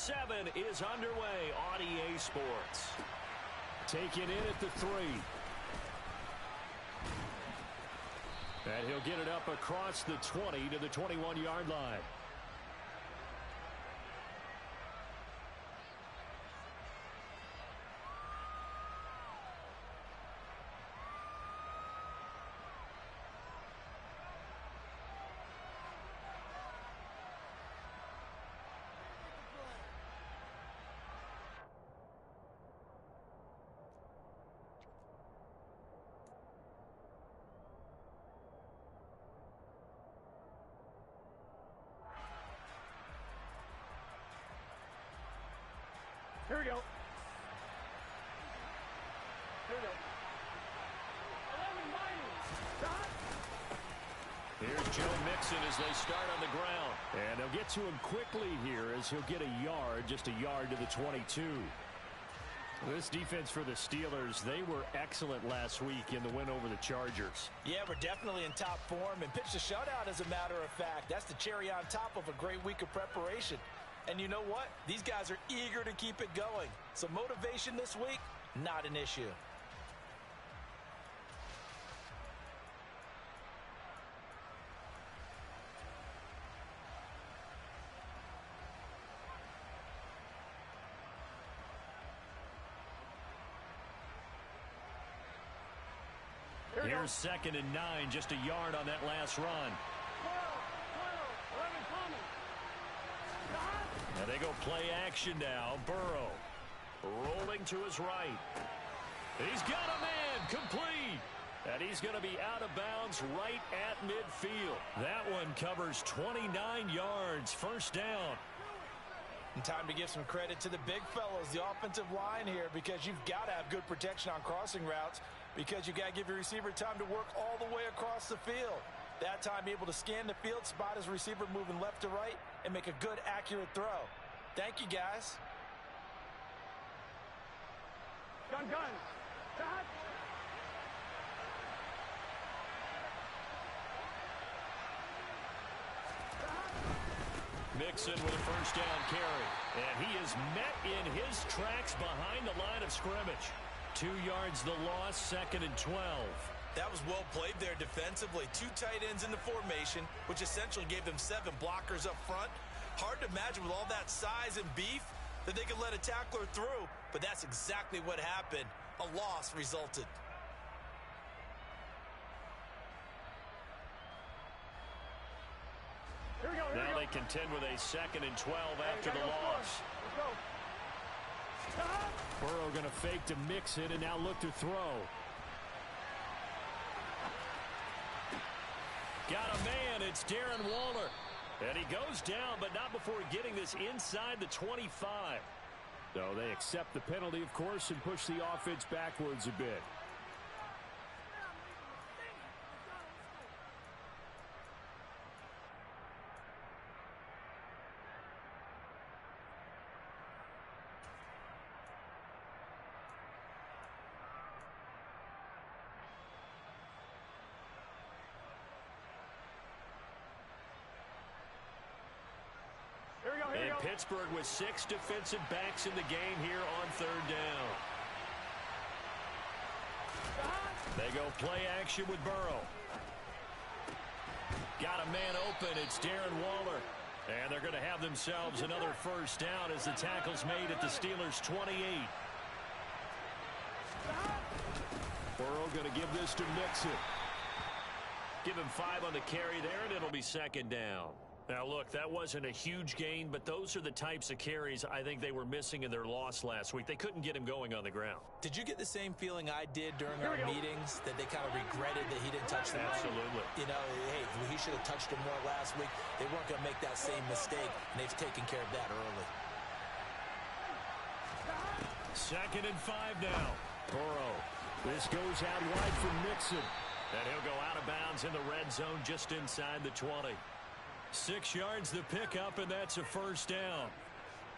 7 is underway on EA Sports. Taken in at the 3. And he'll get it up across the 20 to the 21-yard line. Here we go. Here we go. 11-90. Here's Joe Mixon as they start on the ground. And they'll get to him quickly here as he'll get a yard, just a yard to the 22. This defense for the Steelers, they were excellent last week in the win over the Chargers. Yeah, we're definitely in top form and pitched a shutout, as a matter of fact. That's the cherry on top of a great week of preparation. And you know what? These guys are eager to keep it going. So motivation this week, not an issue. Here's 2nd and 9, just a yard on that last run. 11 coming. And they go play action now. Burrow rolling to his right. He's got a man complete. And he's going to be out of bounds right at midfield. That one covers 29 yards. First down. And time to give some credit to the big fellows, the offensive line here, because you've got to have good protection on crossing routes, because you've got to give your receiver time to work all the way across the field. That time able to scan the field, spot his receiver moving left to right, and make a good, accurate throw. Thank you, guys. Gun. Shot. Mixon with a first down carry. And he is met in his tracks behind the line of scrimmage. 2 yards the loss, 2nd and 12. That was well played there defensively. 2 tight ends in the formation, which essentially gave them 7 blockers up front. Hard to imagine with all that size and beef that they could let a tackler through, but that's exactly what happened. A loss resulted. Here we go. Now they contend with a 2nd and 12 after the loss. Let's go. Shot. Burrow going to fake to Mixon and now look to throw. Got a man. It's Darren Waller. And he goes down, but not before getting this inside the 25. So they accept the penalty, of course, and push the offense backwards a bit. And Pittsburgh with 6 defensive backs in the game here on 3rd down. They go play action with Burrow. Got a man open. It's Darren Waller. And they're going to have themselves another first down as the tackle's made at the Steelers' 28. Burrow going to give this to Mixon. Give him 5 on the carry there, and it'll be 2nd down. Now, look, that wasn't a huge gain, but those are the types of carries I think they were missing in their loss last week. They couldn't get him going on the ground. Did you get the same feeling I did during our meetings, that they kind of regretted that he didn't touch the ball? Absolutely. You know, hey, he should have touched him more last week. They weren't going to make that same mistake, and they've taken care of that early. 2nd and 5 now. Burrow. This goes out wide for Mixon. And he'll go out of bounds in the red zone just inside the 20. 6 yards the pickup, and that's a first down.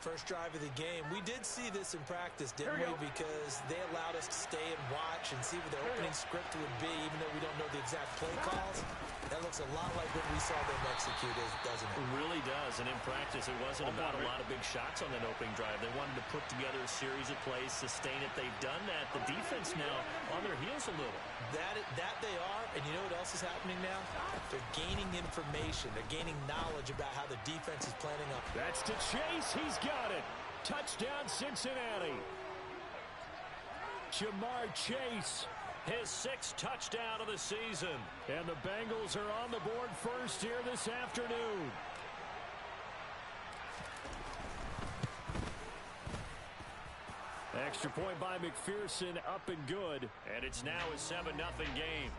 First drive of the game. We did see this in practice, didn't we? Because they allowed us to stay and watch and see what the opening script would be, even though we don't know the exact play calls. That looks a lot like what we saw them execute, doesn't it? It really does. And in practice, it wasn't about a lot of big shots on that opening drive. They wanted to put together a series of plays, sustain it. They've done that. The defense now on their heels a little. That they are, and you know what else is happening now? They're gaining information. They're gaining knowledge about how the defense is planning on. That's to Chase. He's got it. Touchdown, Cincinnati. Jamar Chase. His 6th touchdown of the season. And the Bengals are on the board first here this afternoon. Extra point by McPherson, up and good. And it's now a 7-0 game.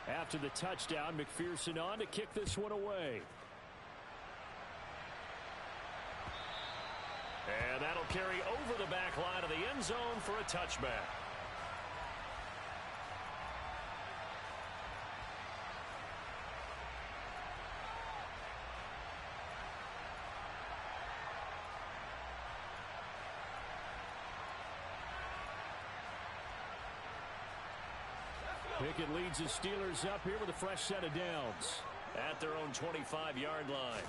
After the touchdown, McPherson on to kick this one away. And that'll carry over the back line of the end zone for a touchback. Pickett leads the Steelers up here with a fresh set of downs. At their own 25-yard line.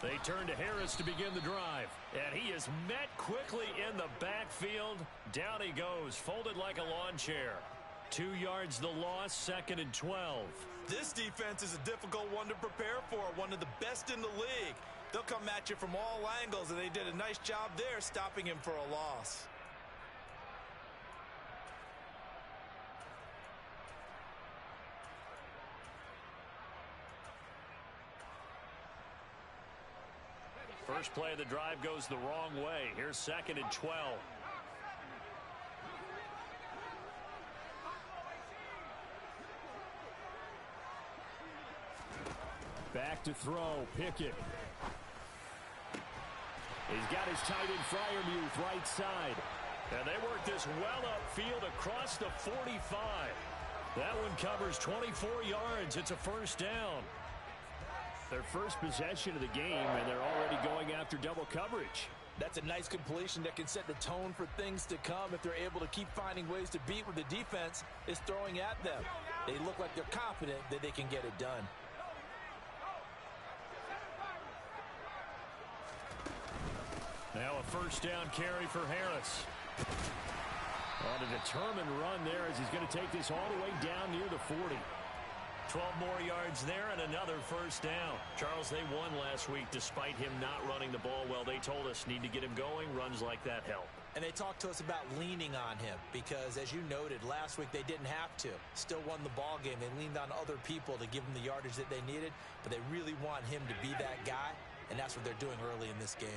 They turn to Harris to begin the drive. And he is met quickly in the backfield. Down he goes, folded like a lawn chair. 2 yards the loss, 2nd and 12. This defense is a difficult one to prepare for, one of the best in the league. They'll come at you from all angles, and they did a nice job there stopping him for a loss. First play of the drive goes the wrong way. Here's 2nd and 12. Back to throw, Pickett. He's got his tight end Freiermuth right side. And they work this well upfield across the 45. That one covers 24 yards. It's a first down. Their first possession of the game, and they're already going after double coverage. That's a nice completion that can set the tone for things to come if they're able to keep finding ways to beat what the defense is throwing at them. They look like they're confident that they can get it done. Now a first down carry for Harris. On a determined run there as he's going to take this all the way down near the 40. 12 more yards there and another first down. Charles, they won last week despite him not running the ball well. They told us need to get him going. Runs like that help. And they talked to us about leaning on him because, as you noted, last week they didn't have to. Still won the ball game. They leaned on other people to give them the yardage that they needed, but they really want him to be that guy, and that's what they're doing early in this game.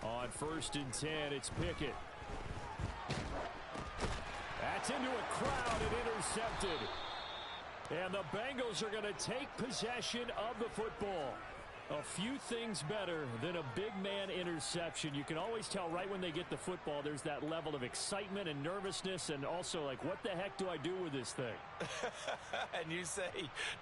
On 1st and 10, it's Pickett. That's into a crowd and intercepted. And the Bengals are going to take possession of the football. A few things better than a big man interception. You can always tell right when they get the football, there's that level of excitement and nervousness, and also like, what the heck do I do with this thing? And you say,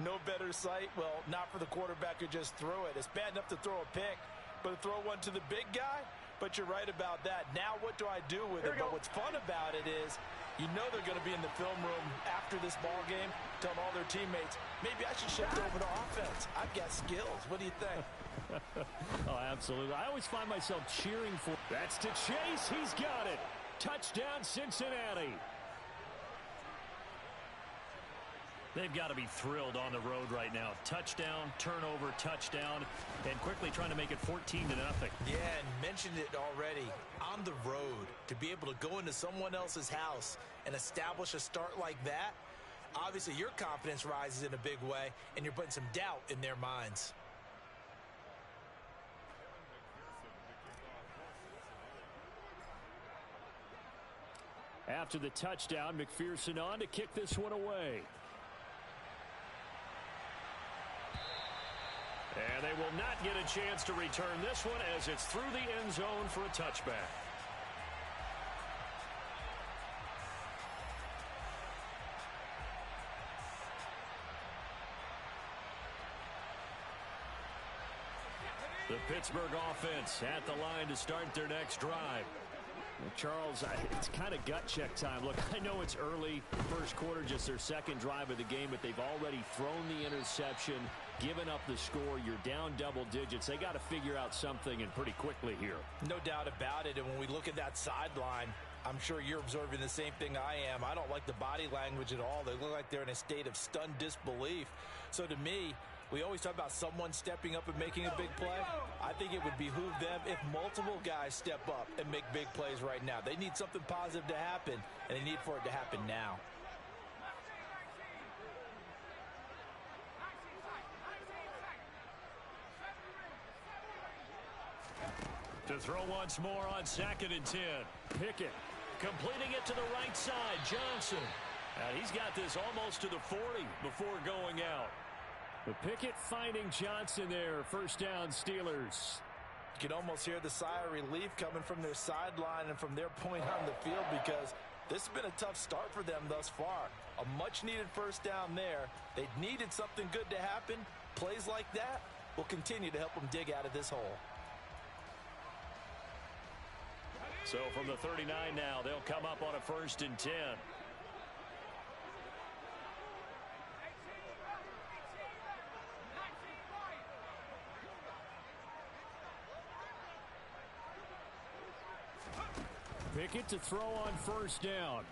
no better sight? Well, not for the quarterback who just threw it. It's bad enough to throw a pick, but to throw one to the big guy? But you're right about that. Now what do I do with it? But what's fun about it is, you know they're going to be in the film room after this ball game, telling all their teammates, maybe I should shift over to offense. I've got skills. What do you think? Oh, absolutely. I always find myself cheering for. That's to Chase. He's got it. Touchdown, Cincinnati. They've got to be thrilled on the road right now. Touchdown, turnover, touchdown, and quickly trying to make it 14-0. Yeah, and mentioned it already. On the road, to be able to go into someone else's house and establish a start like that, obviously your confidence rises in a big way, and you're putting some doubt in their minds. After the touchdown, McPherson on to kick this one away. And they will not get a chance to return this one as it's through the end zone for a touchback. The Pittsburgh offense at the line to start their next drive. Well, Charles, it's kind of gut check time. Look, I know it's early, first quarter, just their second drive of the game, but they've already thrown the interception, given up the score. You're down double digits. They got to figure out something, and pretty quickly here. No doubt about it. And when we look at that sideline, I'm sure you're observing the same thing I am. I don't like the body language at all. They look like they're in a state of stunned disbelief. So to me, we always talk about someone stepping up and making a big play. I think it would behoove them if multiple guys step up and make big plays right now. They need something positive to happen, and they need for it to happen now. To throw once more on 2nd and 10. Pickett completing it to the right side. Johnson. And he's got this almost to the 40 before going out. The Pickett finding Johnson there. First down, Steelers. You can almost hear the sigh of relief coming from their sideline and from their point on the field, because this has been a tough start for them thus far. A much-needed first down there. They needed something good to happen. Plays like that will continue to help them dig out of this hole. So from the 39 now, they'll come up on a 1st and 10. Pickett to throw on 1st down.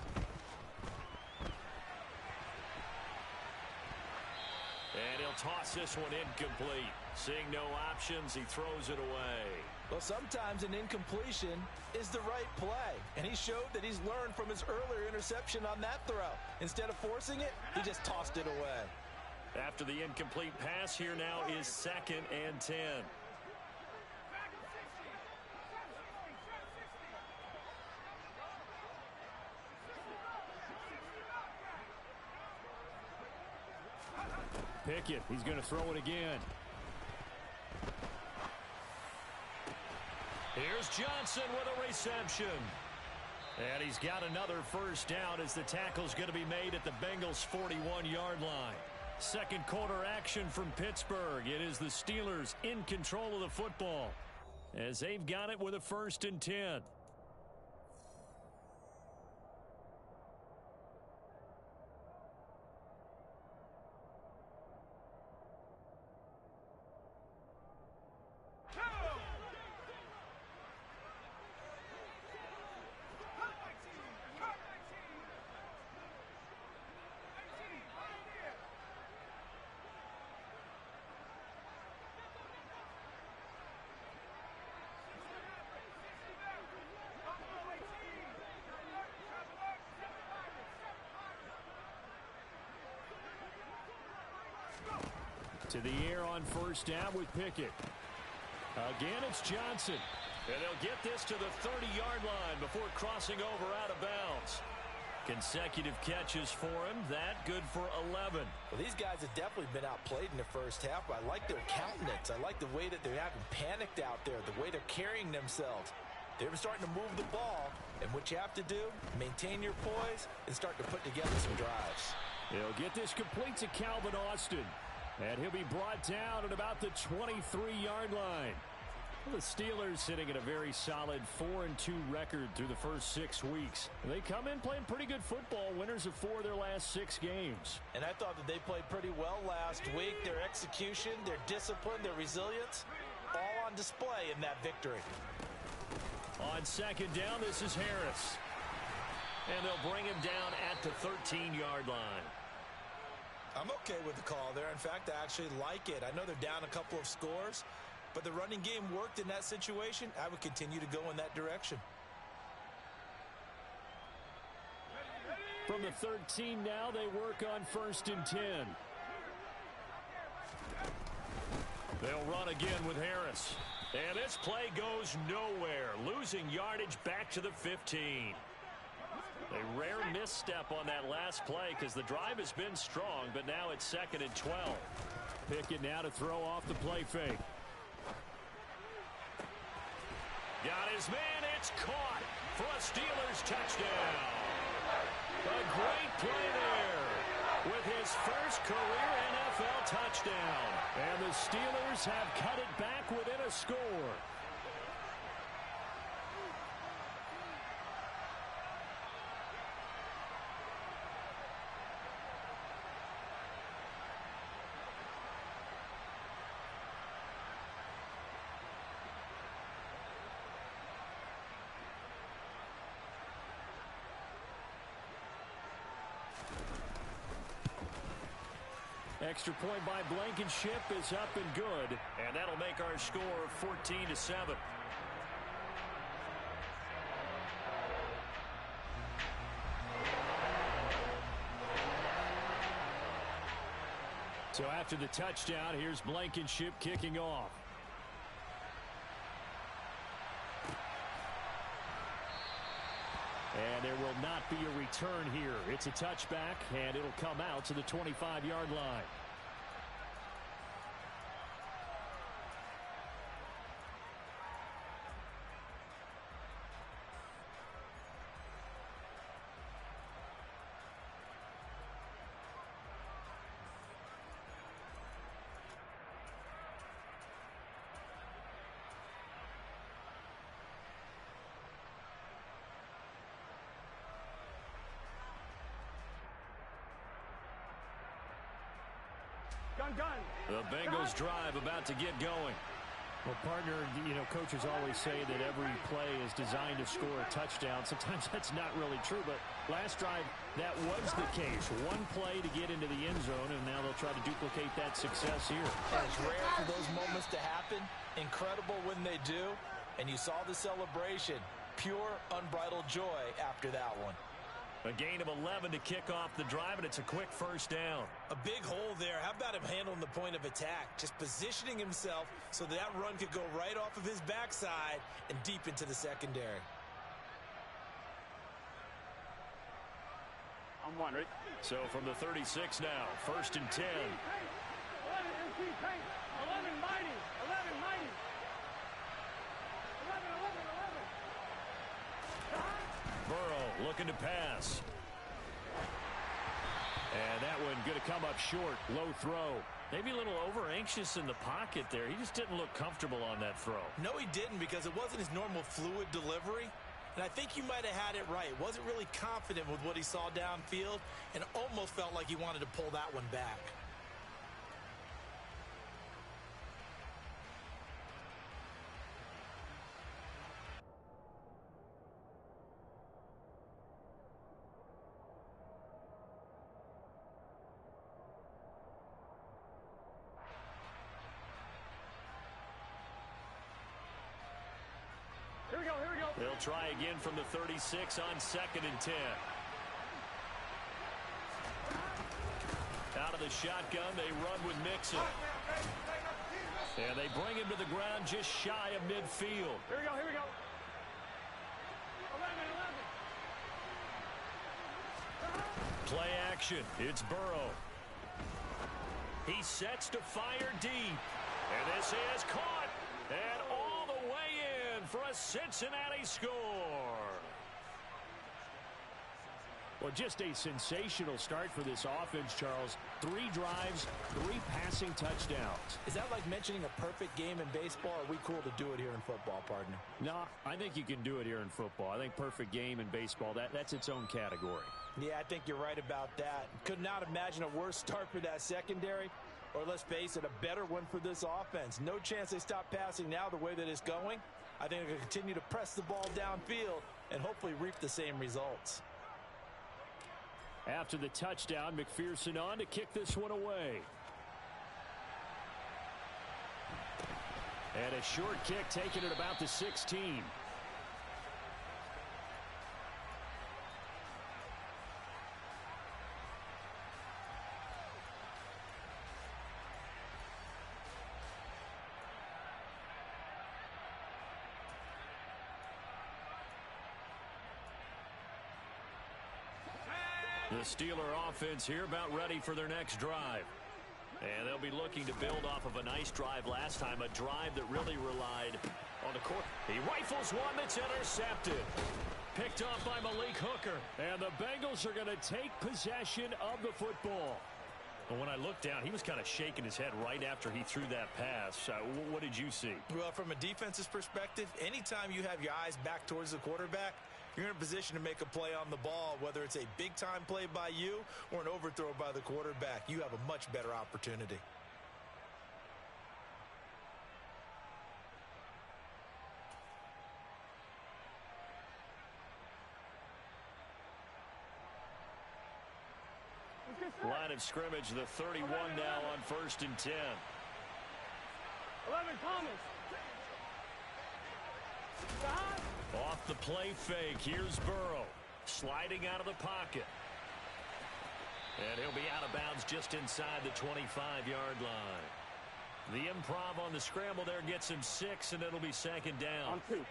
And he'll toss this one incomplete. Seeing no options, he throws it away. Well, sometimes an incompletion is the right play, and he showed that he's learned from his earlier interception on that throw. Instead of forcing it, he just tossed it away. After the incomplete pass, here now is 2nd and 10. Pickett, he's going to throw it again. Here's Johnson with a reception. And he's got another first down as the tackle's going to be made at the Bengals' 41-yard line. Second quarter action from Pittsburgh. It is the Steelers in control of the football as they've got it with a 1st and 10. To the air on 1st down with Pickett. Again, it's Johnson. And they'll get this to the 30-yard line before crossing over out of bounds. Consecutive catches for him. That good for 11. Well, these guys have definitely been outplayed in the first half. I like their countenance. I like the way that they're having panicked out there, the way they're carrying themselves. They're starting to move the ball, and what you have to do, maintain your poise and start to put together some drives. They'll get this complete to Calvin Austin. And he'll be brought down at about the 23-yard line. Well, the Steelers sitting at a very solid 4-2 record through the first 6 weeks. They come in playing pretty good football, winners of 4 of their last 6 games. And I thought that they played pretty well last week. Their execution, their discipline, their resilience, all on display in that victory. On 2nd down, this is Harris. And they'll bring him down at the 13-yard line. I'm okay with the call there. In fact, I actually like it. I know they're down a couple of scores, but the running game worked in that situation. I would continue to go in that direction. From the 13 now, they work on 1st and 10. They'll run again with Harris. And this play goes nowhere. Losing yardage back to the 15. A rare misstep on that last play because the drive has been strong, but now it's 2nd and 12. Pickett now to throw off the play fake. Got his man. It's caught for a Steelers touchdown. A great play there with his first career NFL touchdown. And the Steelers have cut it back within a score. Extra point by Blankenship is up and good. And that'll make our score 14-7. So after the touchdown, here's Blankenship kicking off. And there will not be a return here. It's a touchback, and it'll come out to the 25-yard line. Gun. The Bengals drive about to get going. Well, partner, coaches always say that every play is designed to score a touchdown. Sometimes that's not really true, but last drive, that was the case. One play to get into the end zone, and now they'll try to duplicate that success here. And it's rare for those moments to happen. Incredible when they do. And you saw the celebration. Pure, unbridled joy after that one. A gain of 11 to kick off the drive, and it's a quick first down. A big hole there. How about him handling the point of attack? Just positioning himself so that run could go right off of his backside and deep into the secondary. I'm one, right? So from the 36 now, 1st and 10. 11 MC Tank. 11 Mighty. 11 Mighty. 11. Burrow looking to pass. And that one going to come up short. Low throw. Maybe a little over-anxious in the pocket there. He just didn't look comfortable on that throw. No, he didn't, because it wasn't his normal fluid delivery. And I think you might have had it right. Wasn't really confident with what he saw downfield and almost felt like he wanted to pull that one back. Here we go. They'll try again from the 36 on 2nd and 10. Out of the shotgun, they run with Mixon. And they bring him to the ground just shy of midfield. Here we go. 11. Play action. It's Burrow. He sets to fire deep. And this is caught. And all the way in for a Cincinnati score. Well, just a sensational start for this offense, Charles. 3 drives, 3 passing touchdowns. Is that like mentioning a perfect game in baseball? Or are we cool to do it here in football, partner? No, I think you can do it here in football. I think perfect game in baseball, that's its own category. Yeah, I think you're right about that. Could not imagine a worse start for that secondary. Or let's face it, a better one for this offense. No chance they stop passing now the way that it's going. I think they're going to continue to press the ball downfield and hopefully reap the same results. After the touchdown, McPherson on to kick this one away. And a short kick taken at about the 16. The Steeler offense here about ready for their next drive. And they'll be looking to build off of a nice drive last time, a drive that really relied on the court. He rifles one that's intercepted. Picked off by Malik Hooker. And the Bengals are going to take possession of the football. Well, when I looked down, he was kind of shaking his head right after he threw that pass. What did you see? Well, from a defense's perspective, anytime you have your eyes back towards the quarterback, you're in a position to make a play on the ball, whether it's a big-time play by you or an overthrow by the quarterback. You have a much better opportunity. Line of scrimmage, the 31 now on 1st and 10. 11, Thomas. Stop. Off the play fake, here's Burrow. Sliding out of the pocket. And he'll be out of bounds just inside the 25-yard line. The improv on the scramble there gets him 6, and it'll be 2nd down. On 2. 11.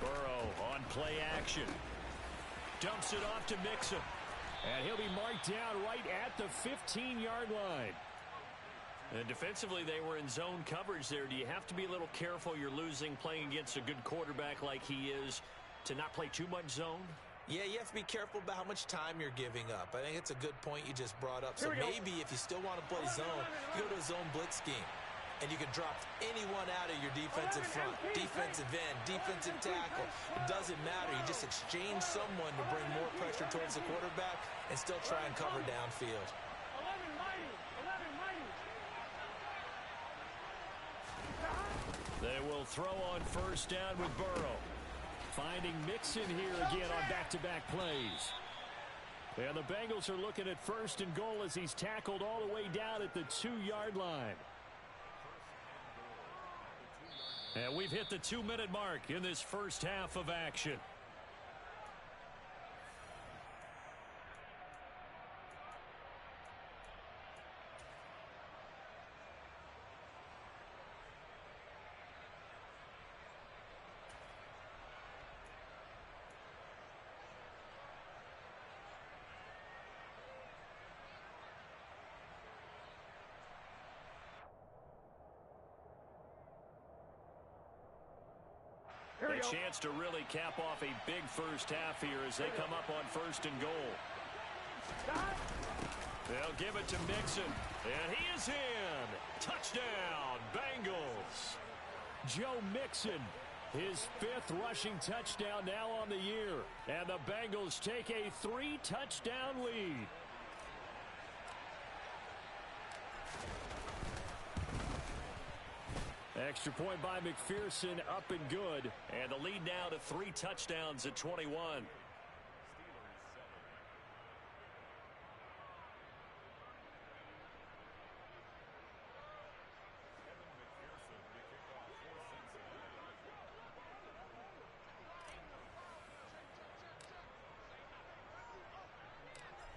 Burrow on play action. Dumps it off to Mixon. And he'll be marked down right at the 15-yard line. And defensively, they were in zone coverage there. Do you have to be a little careful you're losing playing against a good quarterback like he is to not play too much zone? Yeah, you have to be careful about how much time you're giving up. I think it's a good point you just brought up. So maybe if you still want to play zone, you go to a zone blitz scheme. And you can drop anyone out of your defensive front, defensive end, defensive tackle. It doesn't matter. You just exchange someone to bring more pressure towards the quarterback and still try and cover downfield. 11 mighty. They will throw on 1st down with Burrow. Finding Mixon here again on back-to-back plays. And the Bengals are looking at 1st and goal as he's tackled all the way down at the 2-yard line. And we've hit the 2-minute mark in this first half of action. A chance to really cap off a big first half here as they come up on 1st and goal. They'll give it to Mixon, and he is in. Touchdown, Bengals. Joe Mixon, his 5th rushing touchdown now on the year. And the Bengals take a 3-touchdown lead. Extra point by McPherson, up and good. And the lead now to 3 touchdowns at 21.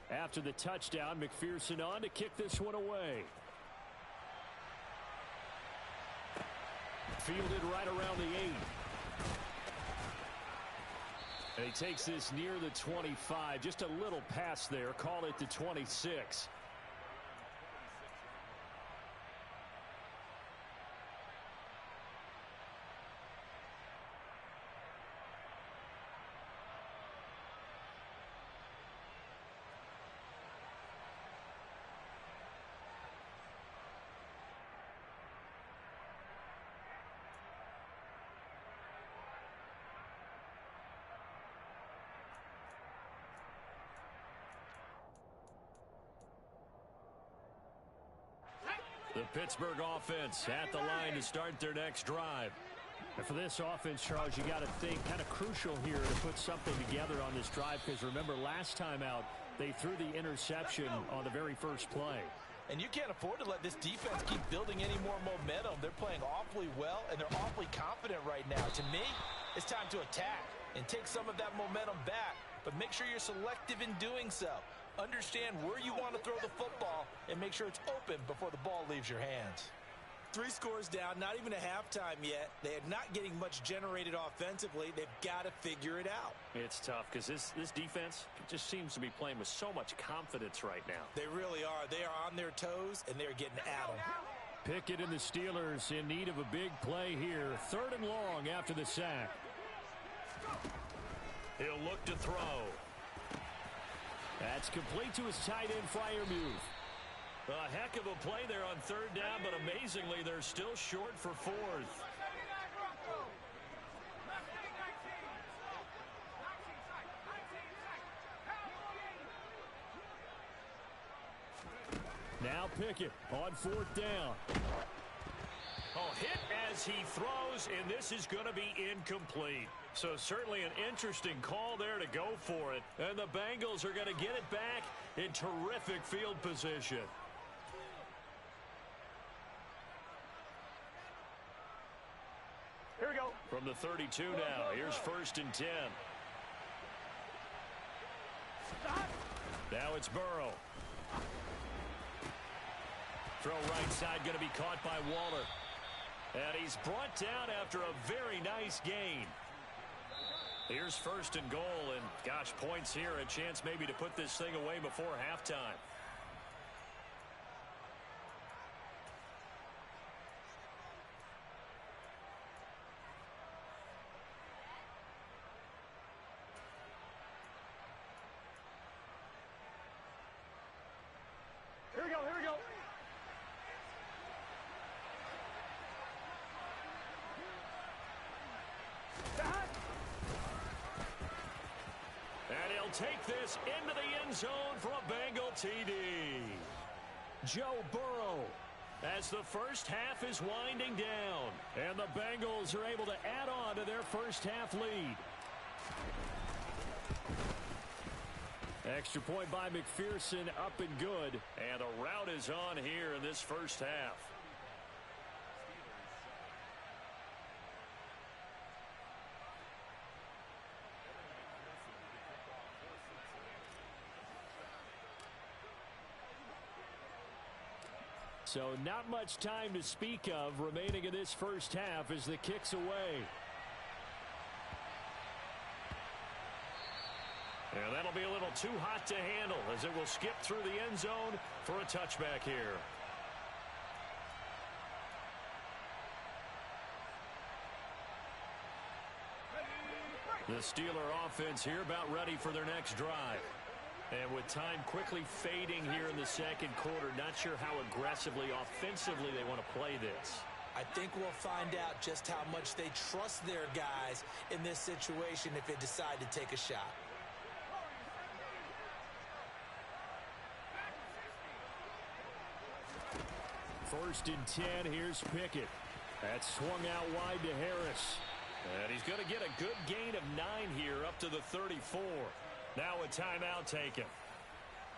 After the touchdown, McPherson on to kick this one away. Fielded right around the 8. And he takes this near the 25. Just a little pass there. Call it the 26. The Pittsburgh offense at the line to start their next drive. And for this offense, Charles, you got to think kind of crucial here to put something together on this drive, because remember last time out they threw the interception on the very first play. And you can't afford to let this defense keep building any more momentum. They're playing awfully well, and they're awfully confident right now. To me, it's time to attack and take some of that momentum back, but make sure you're selective in doing so. Understand where you want to throw the football and make sure it's open before the ball leaves your hands. 3 scores down, not even a halftime yet. They are not getting much generated offensively. They've got to figure it out. It's tough because this defense just seems to be playing with so much confidence right now. They really are. They are on their toes, and they're getting at them. Pickett and the Steelers in need of a big play here. 3rd and long after the sack. He'll look to throw. That's complete to his tight end, Freiermuth. A heck of a play there on 3rd down, but amazingly, they're still short for 4th. Now Pickett on 4th down. Oh, hit as he throws, and this is going to be incomplete. So certainly an interesting call there to go for it. And the Bengals are going to get it back in terrific field position. Here we go. From the 32 now, here's 1st and 10. Now it's Burrow. Throw right side going to be caught by Waller. And he's brought down after a very nice gain. Here's 1st and goal, and gosh, points here, a chance maybe to put this thing away before halftime. Here we go. Here we go. And he'll take this into the end zone for a Bengal TD. Joe Burrow, as the first half is winding down. And the Bengals are able to add on to their first half lead. Extra point by McPherson, up and good. And a rout is on here in this first half. So not much time to speak of remaining in this first half as the kick's away. And that'll be a little too hot to handle as it will skip through the end zone for a touchback here. The Steeler offense here about ready for their next drive. And with time quickly fading here in the second quarter, not sure how aggressively, offensively they want to play this. I think we'll find out just how much they trust their guys in this situation if they decide to take a shot. First and 10, here's Pickett. That's swung out wide to Harris. And he's going to get a good gain of 9 here up to the 34. Now a timeout taken.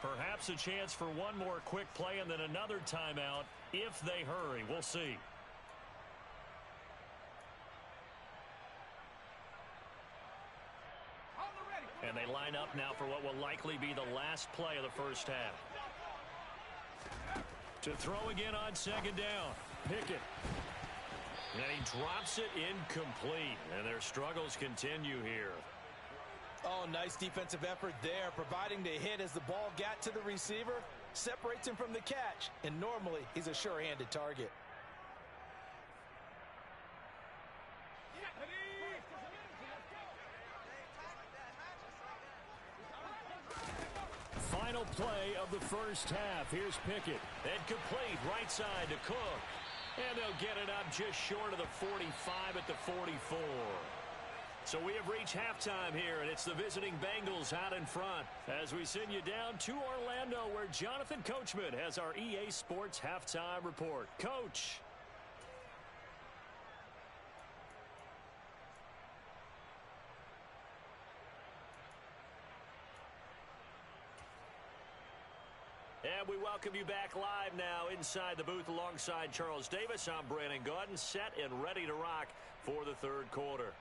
Perhaps a chance for one more quick play and then another timeout if they hurry. We'll see. And they line up now for what will likely be the last play of the first half. To throw again on 2nd down. Pickett. And he drops it incomplete. And their struggles continue here. Oh, nice defensive effort there, providing the hit as the ball got to the receiver, separates him from the catch, and normally he's a sure-handed target. Final play of the first half. Here's Pickett. And complete right side to Cook. And they'll get it up just short of the 45 at the 44. So we have reached halftime here, and it's the visiting Bengals out in front as we send you down to Orlando where Jonathan Coachman has our EA Sports Halftime Report. Coach. And we welcome you back live now inside the booth alongside Charles Davis. I'm Brandon Gaudin, set and ready to rock for the third quarter.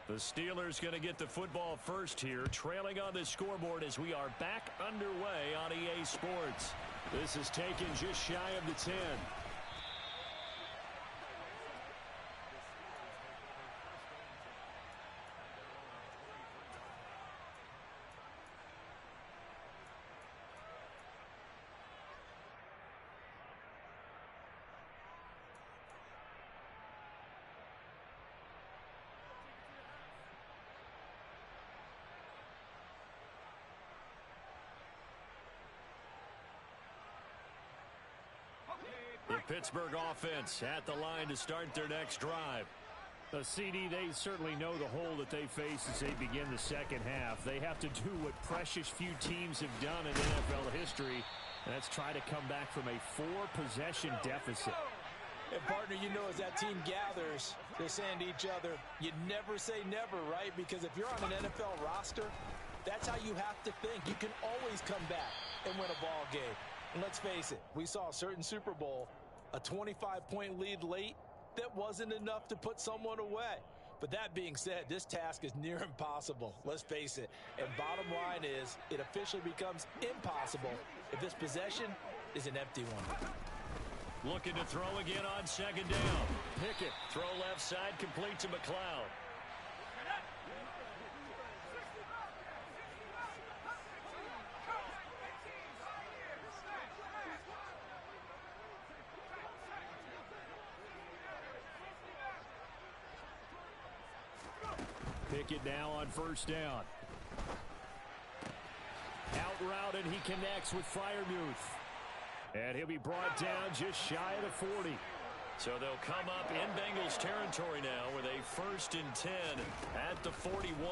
The Steelers going to get the football first here, trailing on the scoreboard as we are back underway on EA Sports. This is taken just shy of the 10. The Pittsburgh offense at the line to start their next drive. The CD, they certainly know the hole that they face as they begin the second half. They have to do what precious few teams have done in NFL history. And that's try to come back from a 4-possession deficit. And partner, you know, as that team gathers, they're saying to each other, you never say never, right? Because if you're on an NFL roster, that's how you have to think. You can always come back and win a ball game. And let's face it, we saw a certain Super Bowl, a 25-point lead late, that wasn't enough to put someone away. But that being said, this task is near impossible. Let's face it. And bottom line is, it officially becomes impossible if this possession is an empty one. Looking to throw again on second down. Pickett, throw left side, complete to McLeod. Pickett now on first down. Out route, and he connects with Freiermuth. And he'll be brought down just shy of the 40. So they'll come up in Bengals territory now with a 1st and 10 at the 41.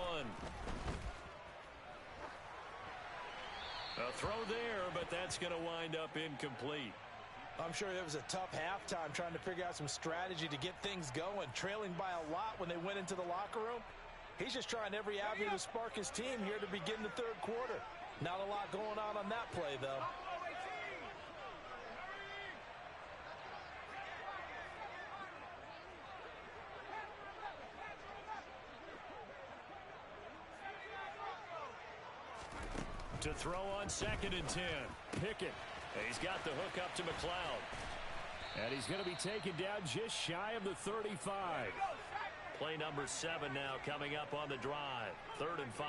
A throw there, but that's going to wind up incomplete. I'm sure it was a tough halftime trying to figure out some strategy to get things going, trailing by a lot when they went into the locker room. He's just trying every avenue to spark his team here to begin the third quarter. Not a lot going on that play, though. To throw on 2nd and 10. Pickett. He's got the hook up to McLeod. And he's going to be taken down just shy of the 35. Play number 7 now coming up on the drive. 3rd and 5.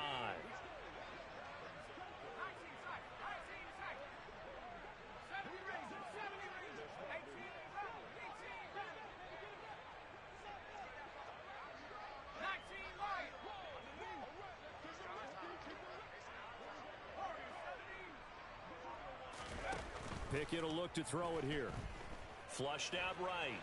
Pickett will look to throw it here. Flushed out right.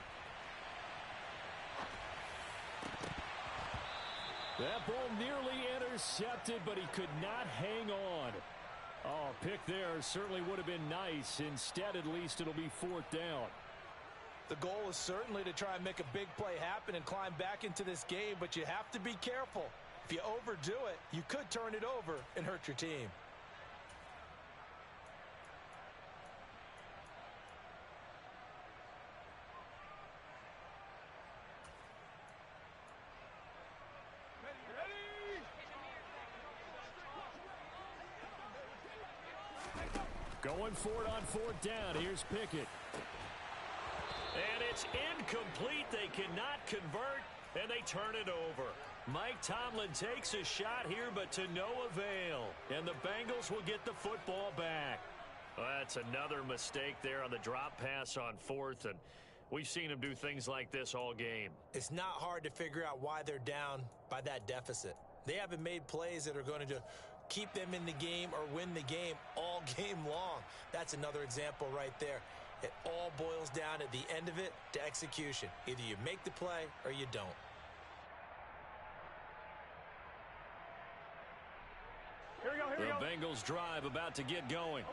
That ball nearly intercepted, but he could not hang on. Oh, pick there certainly would have been nice. Instead, at least it'll be 4th down. The goal is certainly to try and make a big play happen and climb back into this game, but you have to be careful. If you overdo it, you could turn it over and hurt your team. Going for it on 4th down. Here's Pickett. And it's incomplete. They cannot convert, and they turn it over. Mike Tomlin takes a shot here, but to no avail. And the Bengals will get the football back. Well, that's another mistake there on the drop pass on 4th, and we've seen him do things like this all game. It's not hard to figure out why they're down by that deficit. They haven't made plays that are going to keep them in the game or win the game all game long. That's another example right there. It all boils down at the end of it to execution. Either you make the play or you don't. The Bengals drive about to get going.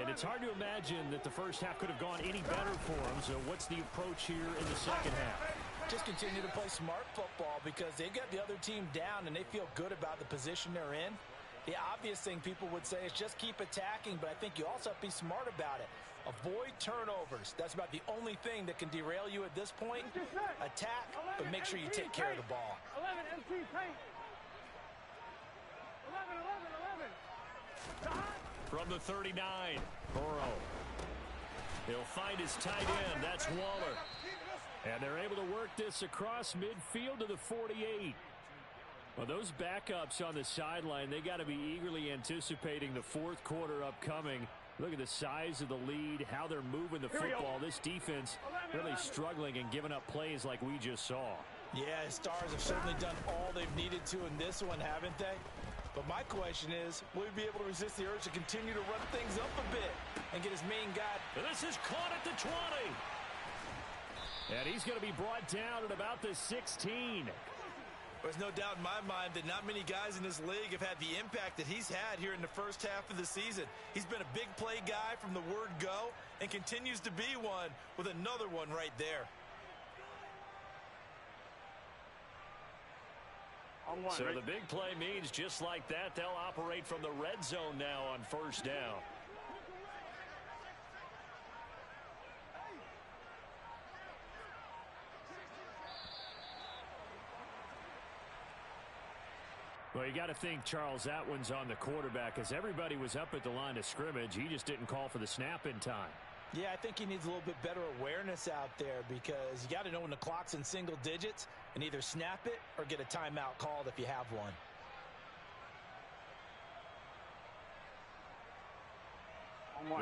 And it's hard to imagine that the first half could have gone any better for them. So what's the approach here in the second half? Just continue to play smart football because they've got the other team down and they feel good about the position they're in. The obvious thing people would say is just keep attacking, but I think you also have to be smart about it. Avoid turnovers. That's about the only thing that can derail you at this point. Attack, but make sure you take care of the ball. 11 MC paint. 11, 11, 11. From the 39, Burrow. He'll find his tight end. That's Waller. And they're able to work this across midfield to the 48. Well, those backups on the sideline, they got to be eagerly anticipating the fourth quarter upcoming. Look at the size of the lead, how they're moving the football. This defense really struggling and giving up plays like we just saw. Yeah, Stars have certainly done all they've needed to in this one, haven't they? But my question is, will he be able to resist the urge to continue to run things up a bit and get his main guy? And this is caught at the 20. And he's going to be brought down at about the 16. There's no doubt in my mind that not many guys in this league have had the impact that he's had here in the first half of the season. He's been a big play guy from the word go and continues to be one with another one right there. So the big play means just like that, they'll operate from the red zone now on first down. Well, you got to think, Charles, that one's on the quarterback as everybody was up at the line of scrimmage. He just didn't call for the snap in time. Yeah, I think he needs a little bit better awareness out there because you got to know when the clock's in single digits and either snap it or get a timeout called if you have one.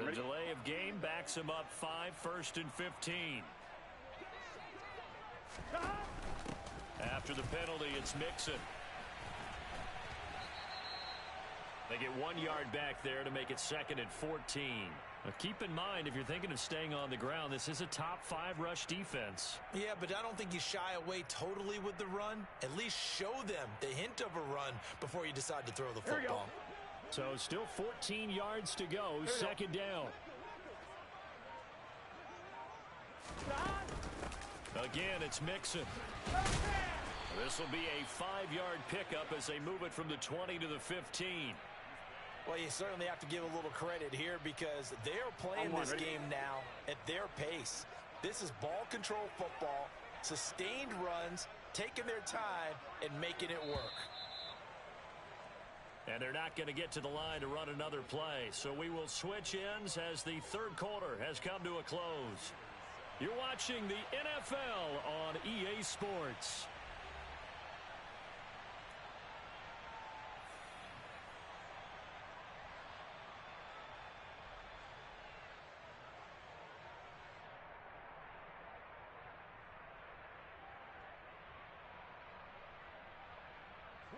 The delay of game backs him up 5, 1st and 15. After the penalty, it's Mixon. They get 1 yard back there to make it 2nd and 14. Now keep in mind, if you're thinking of staying on the ground, this is a top 5 rush defense. Yeah, but I don't think you shy away totally with the run. At least show them the hint of a run before you decide to throw the football. So still 14 yards to go, 2nd down. Again, it's Mixon. This will be a 5-yard pickup as they move it from the 20 to the 15. Well, you certainly have to give a little credit here because they're playing this game now at their pace. This is ball control football, sustained runs, taking their time, and making it work. And they're not going to get to the line to run another play, so we will switch ends as the third quarter has come to a close. You're watching the NFL on EA Sports.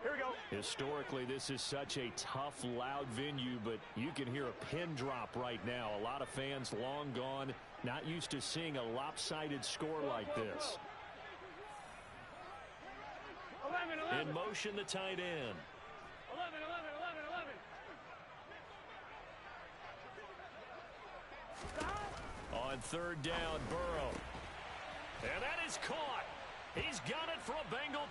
Here we go. Historically, this is such a tough, loud venue, but you can hear a pin drop right now. A lot of fans long gone, not used to seeing a lopsided score like this. 11, 11. In motion, the tight end. 11, 11, 11. Stop. On 3rd down, Burrow. And that is caught. He's got it for a Bengal.